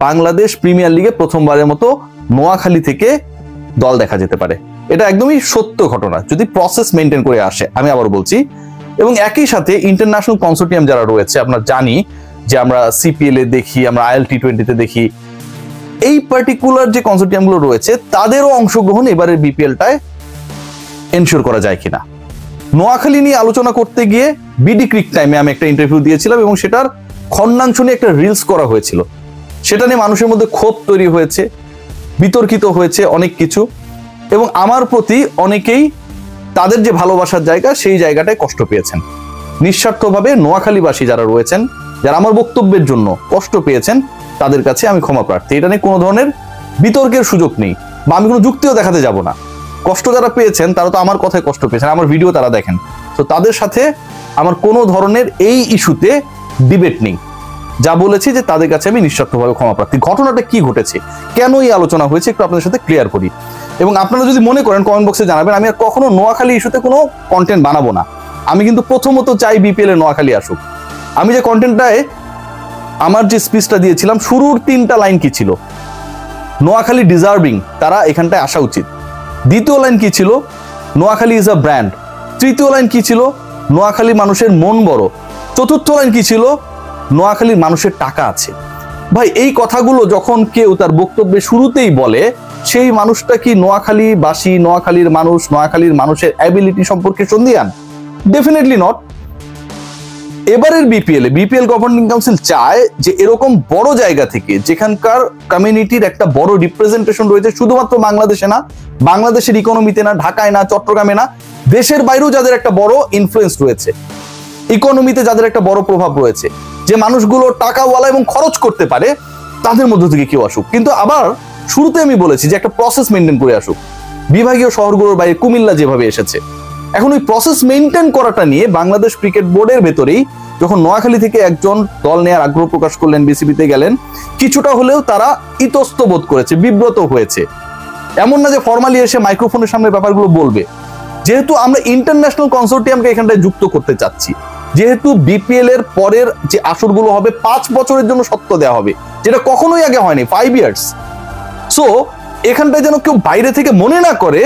Bangladesh premier লিগে প্রথমবারের মতো নোয়াখালী থেকে দল দেখা যেতে পারে। এটা একদমই সত্য ঘটনা যদি প্রসেস মেনটেন করে আসে, আমি আবার বলছি। এবং একই সাথে ইন্টারন্যাশনাল কনসোর্টিয়াম যারা রয়েছে, আমরা জানি যে আমরা সিপিএল এ দেখি, আমরা IL-T20 দেখি, এই পার্টিকুলার যে কনসোর্টিয়ামগুলো রয়েছে তাদেরও অংশগ্রহণ এবারের বিপিএলটায় এনশিওর করা যায় কিনা। নোয়াখালী নিয়ে আলোচনা করতে গিয়ে বিডি ক্রিক টাইমে আমি একটা ইন্টারভিউ দিয়েছিলাম এবং সেটার খন্ডাংশ নিয়ে একটা রিলস করা হয়েছিল। সেটা নিয়ে মানুষের মধ্যে ক্ষোভ তৈরি হয়েছে, বিতর্কিত হয়েছে অনেক কিছু, এবং আমার প্রতি অনেকেই তাদের যে ভালোবাসার জায়গা সেই জায়গাটায় কষ্ট পেয়েছেন। নিঃস্বার্থভাবে নোয়াখালীবাসী যারা রয়েছেন, যারা আমার বক্তব্যের জন্য কষ্ট পেয়েছেন, তাদের কাছে আমি ক্ষমা প্রার্থী। এটা নিয়ে কোনো ধরনের বিতর্কের সুযোগ নেই বা আমি কোনো যুক্তিও দেখাতে যাব না। কষ্ট যারা পেয়েছেন তারা তো আমার কথায় কষ্ট পেয়েছেন, আমার ভিডিও তারা দেখেন, তো তাদের সাথে আমার কোনো ধরনের এই ইস্যুতে ডিবেট নেই। যা বলেছি যে তাদের কাছে আমি নিঃস্বার্থভাবে ক্ষমা প্রার্থী। ঘটনাটা কি ঘটেছে, কেন এই আলোচনা হয়েছে, একটু আপনাদের সাথে ক্লিয়ার করি। এবং আপনারা যদি মনে করেন কমেন্ট বক্সে জানাবেন, আমি আর কখনো নোয়াখালী ইস্যুতে কোনো কন্টেন্ট বানাবো না। আমি কিন্তু প্রথমত চাই বিপিএল এ নোয়াখালী আসুক। আমি যে কন্টেন্টটায় আমার যে স্পিচটা দিয়েছিলাম, শুরুর 3টা লাইন কি ছিল? নোয়াখালী ডিজার্ভিং, তারা এখানটায় আসা উচিত। দ্বিতীয় লাইন কি ছিল? Noakhali is a brand. তৃতীয় লাইন কি ছিল? নোয়াখালী মানুষের মন বড়। চতুর্থ লাইন কি ছিল? নোয়াখালীর মানুষের টাকা আছে। ভাই, এই কথাগুলো যখন কেউ তার বক্তব্যের শুরুতেই বলে, সেই মানুষটা কি নোয়াখালীবাসী, নোয়াখালীর মানুষ, নোয়াখালীর মানুষের অ্যাবিলিটি সম্পর্কে সন্দিহান? Definitely not. এবারের বিপিএল গভর্নিং কাউন্সিল চায় যে এরকম বড় জায়গা থেকে, যেখানকার কমিউনিটির একটা বড় রিপ্রেজেন্টেশন রয়েছে, শুধুমাত্র বাংলাদেশে না, বাংলাদেশের ইকোনমিতে না, ঢাকায় না, চট্টগ্রামে না, দেশের বাইরেও যাদের একটা বড় ইনফ্লুয়েন্স রয়েছে, ইকোনমিতে যাদের একটা বড় প্রভাব রয়েছে, যে মানুষগুলো টাকাওয়ালা এবং খরচ করতে পারে, তাদের মধ্য থেকে কেউ আসুক। কিন্তু আবার শুরুতে আমি বলেছি যে একটা প্রসেস মেনটেন করে আসুক। বিভাগীয় শহরগুলোর বাইরে কুমিল্লা যেভাবে এসেছে, এখন ওই প্রসেস মেনটেন করাটা নিয়ে বাংলাদেশ ক্রিকেট বোর্ডের ভেতরেই যখন নোয়াখালী থেকে একজন দল নেওয়ার আগ্রহ প্রকাশ করলেন, বিসিবিতে গেলেন, কিছুটা হলেও তারা ইতস্ত বোধ করেছে, বিব্রত হয়েছে। এমন না যে ফর্মালি এসে মাইক্রোফোনের সামনে ব্যাপারগুলো বলবে। যেহেতু আমরা ইন্টারন্যাশনাল কনসোর্টিয়ামকে এখানটায় যুক্ত করতে চাচ্ছি, যেহেতু বিপিএল এর পরের যে আসরগুলো হবে 5 বছরের জন্য সত্য দেওয়া হবে, যেটা কখনোই আগে হয়নি, 5 ইয়ার্স। সো এখানটায় যেন কেউ বাইরে থেকে মনে না করে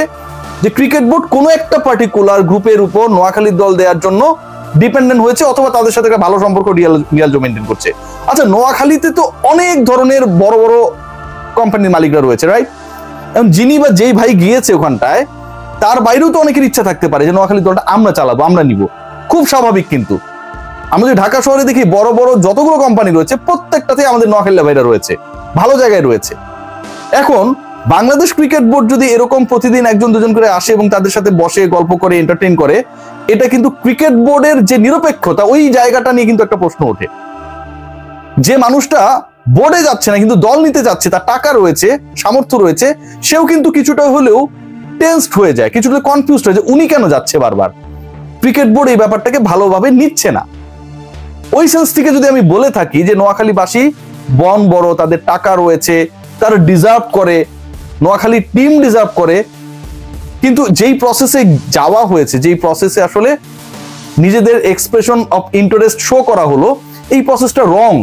যে ক্রিকেট বোর্ড কোনো একটা পার্টিকুলার গ্রুপের উপর নোয়াখালীর দল দেওয়ার জন্য ডিপেন্ডেন্ট হয়েছে, অথবা তাদের সাথে একটা ভালো সম্পর্ক রিয়াল মেনটেন করছে। আচ্ছা, নোয়াখালীতে তো অনেক ধরনের বড় বড় কোম্পানির মালিকরা রয়েছে, রাইট? এখন যিনি বা যেই ভাই গিয়েছে ওখানটায়, তার বাইরেও তো অনেকের ইচ্ছা থাকতে পারে যে নোয়াখালী দলটা আমরা চালাবো, আমরা নিব। খুব স্বাভাবিক। কিন্তু আমরা যদি ঢাকা শহরে দেখি, বড় বড় যতগুলো কোম্পানি রয়েছে, প্রত্যেকটাতে আমাদের নোয়াখালী ভাইরা রয়েছে, ভালো জায়গায় রয়েছে। এখন বাংলাদেশ ক্রিকেট বোর্ড যদি এরকম প্রতিদিন 1-2 করে আসে এবং তাদের সাথে বসে গল্প করে, এন্টারটেইন করে, এটা কিন্তু ক্রিকেট বোর্ডের যে নিরপেক্ষতা, ওই জায়গাটা নিয়ে কিন্তু একটা প্রশ্ন ওঠে। যে মানুষটা বোর্ডে যাচ্ছে না কিন্তু দল নিতে যাচ্ছে, তার টাকা রয়েছে, সামর্থ্য রয়েছে, সেও কিন্তু কিছুটা হলেও টেন্সড হয়ে যায়, কিছুটা কনফিউজড হয়ে যায়, উনি কেন যাচ্ছে বারবার। ক্রিকেট বোর্ড এই ব্যাপারটাকে ভালোভাবে নিচ্ছে না। ওই সেন্স থেকে যদি আমি বলে থাকি যে নোয়াখালীবাসী বন বড়, তাদের টাকা রয়েছে, তারা ডিজার্ভ করে, নোয়াখালী টিম ডিজার্ভ করে, কিন্তু যেই প্রসেসে যাওয়া হয়েছে, যেই প্রসেসে আসলে নিজেদের এক্সপ্রেশন অফ ইন্টারেস্ট শো করা হলো, এই প্রসেসটা রং।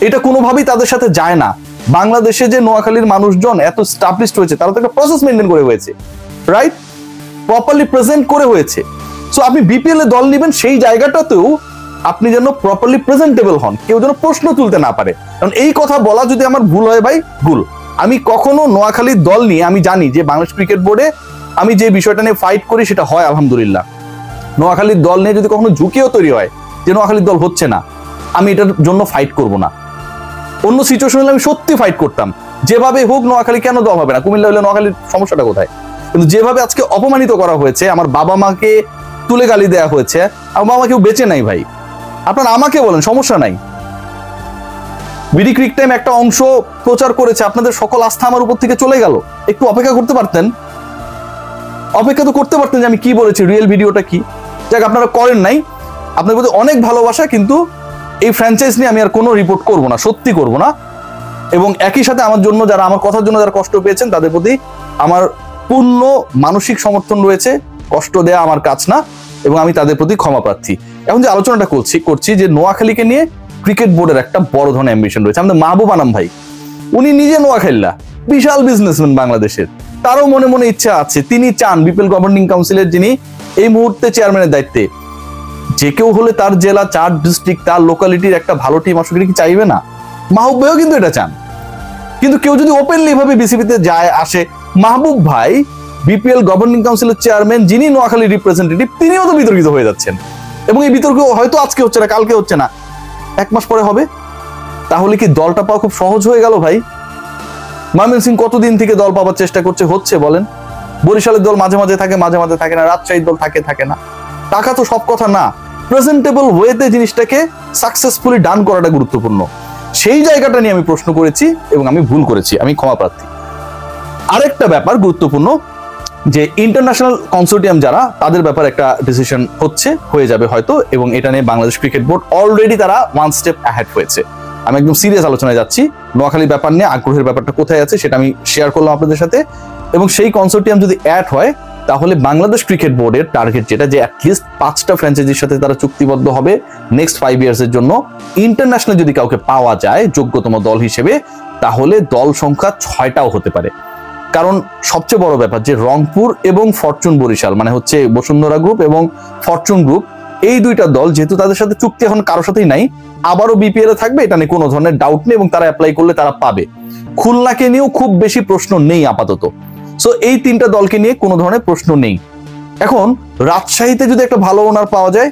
এটা কোনোভাবেই তাদের সাথে যায় না। বাংলাদেশে যে নোয়াখালীর মানুষজন এত স্টাবলিশড হয়েছে, তারা তো একটা প্রসেস মেনটেন করে হয়েছে, রাইট? প্রপারলি প্রেজেন্ট করে হয়েছে। সো আপনি বিপিএল এ দল নেবেন, সেই জায়গাটাতেও আপনি যেন প্রপারলি প্রেজেন্টেবল হন, কেউ যেন প্রশ্ন তুলতে না পারে। কারণ এই কথা বলা যদি আমার ভুল হয়, ভাই ভুল। আমি কখনো নোয়াখালীর দল নিয়ে, আমি জানি যে বাংলাদেশ ক্রিকেট বোর্ডে আমি যে বিষয়টা নিয়ে ফাইট করি সেটা হয় আলহামদুলিল্লাহ। নোয়াখালীর দল নিয়ে যদি কখনো ঝুঁকিও তৈরি হয় যে নোয়াখালীর দল হচ্ছে না, আমি এটার জন্য ফাইট করব না। অন্য সিচুয়েশন হলে আমি সত্যি ফাইট করতাম, যেভাবে হোক নোয়াখালী কেন দল হবে না, কুমিল্লা হলে নোয়াখালীর সমস্যাটা কোথায়? কিন্তু যেভাবে আজকে অপমানিত করা হয়েছে, আমার বাবা মাকে তুলে গালি দেওয়া হয়েছে, আমার বাবা মা কেউ বেঁচে নাই ভাই, আপনারা আমাকে বলেন, সমস্যা নাই। বিডি ক্রিক টাইম একটা অংশ প্রচার করেছে, আপনাদের সকল আস্থা আমার উপর থেকে চলে গেল। একটু অপেক্ষা করতে পারতেন, অপেক্ষা তো করতে পারতেন যে আমি কি বলেছি, রিয়েল ভিডিওটা কি। যাক, আপনারা করেন নাই, আপনাদের প্রতি অনেক ভালোবাসা, কিন্তু এই ফ্র্যাঞ্চাইজ নিয়ে আমি আর কোনো রিপোর্ট করব না, সত্যি করব না। এবং একই সাথে আমার জন্য যারা, আমার কথার জন্য যারা কষ্ট পেয়েছেন, তাদের প্রতি আমার পূর্ণ মানসিক সমর্থন রয়েছে। কষ্ট দেয়া আমার কাজ না, এবং আমি তাদের প্রতি ক্ষমা প্রার্থী। এখন যে আলোচনাটা করছি যে নোয়াখালীকে নিয়ে ক্রিকেট বোর্ডের একটা বড় ধরনের অ্যাম্বিশন রয়েছে। আমাদের মাহবুব আনাম ভাই, উনি নিজে নোয়াখালীরা, বিশাল বিজনেসম্যান বাংলাদেশের, তারও মনে মনে ইচ্ছা আছে, তিনি চান বিপিএল গভর্নিং কাউন্সিলের যিনি এই মুহূর্তে চেয়ারম্যানের দায়িত্বে, যে কেউ হলে তার জেলা, 4 ডিস্ট্রিক্ট, তার লোকালিটির একটা ভালো টিম আসলে কি চাইবে না? মাহবুব ভাইও কিন্তু এটা চান। কিন্তু কেউ যদি ওপেনলি এভাবে বিসিবিতে যায় আসে, মাহবুব ভাই বিপিএল গভর্নিং কাউন্সিলের চেয়ারম্যান, যিনি নোয়াখালী রিপ্রেজেন্টেটিভ, তিনিও তো বিতর্কিত হয়ে যাচ্ছেন। এবং এই বিতর্ক হয়তো আজকে হচ্ছে না, কালকে হচ্ছে না, 1 মাস পরে হবে। তাহলে কি দলটা পাওয়া খুব সহজ হয়ে গেল ভাই? ময়মনসিংহ কতদিন থেকে দল পাওয়ার চেষ্টা করছে, হচ্ছে বলেন? বরিশালের দল মাঝে মাঝে থাকে, মাঝে মাঝে থাকে না, রাজশাহীর দল থাকে না। টাকা তো সব কথা না, প্রেজেন্টেবল ওয়েতে জিনিসটাকে সাকসেসফুলি ডান করাটা গুরুত্বপূর্ণ। সেই জায়গাটা নিয়ে আমি প্রশ্ন করেছি এবং আমি ভুল করেছি, আমি ক্ষমা প্রার্থী। আরেকটা ব্যাপার গুরুত্বপূর্ণ, যে ইন্টারন্যাশনাল কনসোর্টিয়াম যারা, তাদের ব্যাপারে একটা ডিসিশন হয়ে যাবে হয়তো, এবং এটা নিয়ে বাংলাদেশ ক্রিকেট বোর্ড অলরেডি তারা 1 স্টেপ অ্যাহেড হয়েছে। আমি একদম সিরিয়াস আলোচনায় যাচ্ছি, নোয়াখালীর ব্যাপার নিয়ে আগ্রহের ব্যাপারটা কোথায় আছে সেটা আমি শেয়ার করলাম আপনাদের সাথে। এবং সেই কনসোর্টিয়াম যদি অ্যাড হয়, তাহলে বাংলাদেশ ক্রিকেট বোর্ডের টার্গেট যেটা, যে অ্যাটলিস্ট 5টা ফ্র্যাঞ্চাইজির সাথে তারা চুক্তিবদ্ধ হবে নেক্সট 5 ইয়ার্সের জন্য। ইন্টারন্যাশনাল যদি কাউকে পাওয়া যায় যোগ্যতম দল হিসেবে, তাহলে দল সংখ্যা 6টাও হতে পারে। কারণ সবচেয়ে বড় ব্যাপার যে রংপুর এবং ফরচুন বরিশাল, মানে হচ্ছে বসুন্ধরা গ্রুপ এবং ফরচুন গ্রুপ, এই 2টা দল যেহেতু তাদের সাথে চুক্তি এখন কারোর সাথেই নাই, আবারও বিপিএল এ থাকবে, এটা নিয়ে কোনো ধরনের ডাউট নেই, এবং তারা অ্যাপ্লাই করলে তারা পাবে। খুলনাকে নিয়েও খুব বেশি প্রশ্ন নেই আপাতত। সো এই 3টা দলকে নিয়ে কোনো ধরনের প্রশ্ন নেই। এখন রাজশাহীতে যদি একটা ভালো ওনার পাওয়া যায়,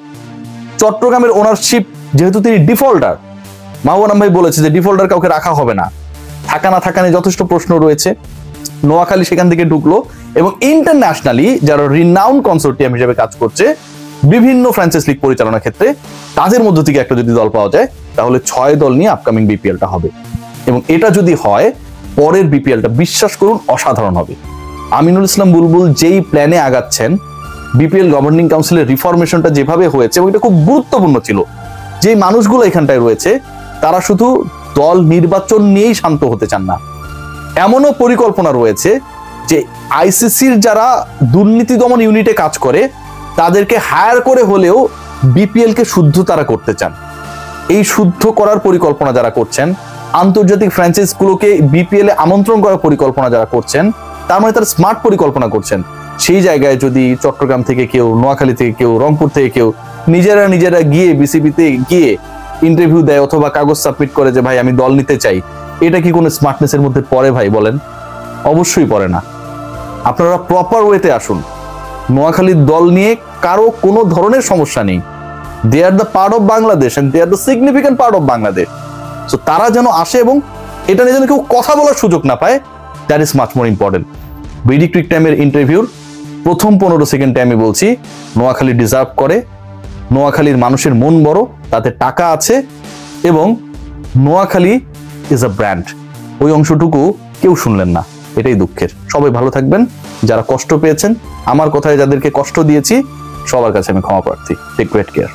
চট্টগ্রামের ওনারশিপ যেহেতু তিনি ডিফল্টার, মাহবুব আনাম ভাই বলেছে যে ডিফল্টার কাউকে রাখা হবে না, থাকা না থাকা নিয়ে যথেষ্ট প্রশ্ন রয়েছে। নোয়াখালী সেখান থেকে ঢুকলো, এবং ইন্টারন্যাশনালি যারা রিনাউন্ড কনসোর্টিয়াম হিসেবে কাজ করছে বিভিন্ন ফ্র্যাঞ্চাইজ লিগ পরিচালনার ক্ষেত্রে, তাদের মধ্য থেকে একটা যদি দল পাওয়া যায়, তাহলে 6 দল নিয়ে আপকামিং বিপিএলটা হবে। এবং এটা যদি হয়, পরের বিপিএলটা বিশ্বাস করুন অসাধারণ হবে। আমিনুল ইসলাম বুলবুল যেই প্ল্যানে আগাচ্ছেন, বিপিএল গভর্নিং কাউন্সিলের রিফরমেশনটা যেভাবে হয়েছে, এবং এটা খুব গুরুত্বপূর্ণ ছিল, যে মানুষগুলো এখানটায় রয়েছে তারা শুধু দল নির্বাচন নিয়েই শান্ত হতে চান না, এমনও পরিকল্পনা রয়েছে যে আইসিসির যারা দুর্নীতি দমন ইউনিটে কাজ করে, তাদেরকে হায়ার করে হলেও বিপিএল কে শুদ্ধ তারা করতে চান। এই শুদ্ধ করার পরিকল্পনা যারা করছেন, আন্তর্জাতিক ফ্র্যাঞ্চাইজ গুলোকে বিপিএল এ আমন্ত্রণ করার পরিকল্পনা যারা করছেন, তার মানে তারা স্মার্ট পরিকল্পনা করছেন। সেই জায়গায় যদি চট্টগ্রাম থেকে কেউ, নোয়াখালী থেকে কেউ, রংপুর থেকে কেউ নিজেরা গিয়ে বিসিবিতে গিয়ে ইন্টারভিউ দেয় অথবা কাগজ সাবমিট করে যে ভাই আমি দল নিতে চাই, এটা কি কোনো স্মার্টনেসের মধ্যে পড়ে ভাই বলেন? অবশ্যই পড়ে না। আপনারা প্রপার ওয়েতে আসুন। নোয়াখালীর দল নিয়ে কারো কোনো ধরনের সমস্যা নেই। They are the part of Bangladesh and they are the significant part of Bangladesh. So তারা যেন আসে এবং এটা নিয়ে যেন কেউ কথা বলার সুযোগ না পায়, that is much more important. BD cric টাইমের ইন্টারভিউর প্রথম 15 সেকেন্ডে আমি বলছি, নোয়াখালী ডিজার্ভ করে, নোয়াখালীর মানুষের মন বড়, তাতে টাকা আছে, এবং নোয়াখালী ইজ আ ব্র্যান্ড। ওই অংশটুকু কেউ শুনলেন না, এটাই দুঃখের। সবাই ভালো থাকবেন। যারা কষ্ট পেয়েছেন, আমার কথায় যাদেরকে কষ্ট দিয়েছি, সবার কাছে আমি ক্ষমা প্রার্থী। Take great care.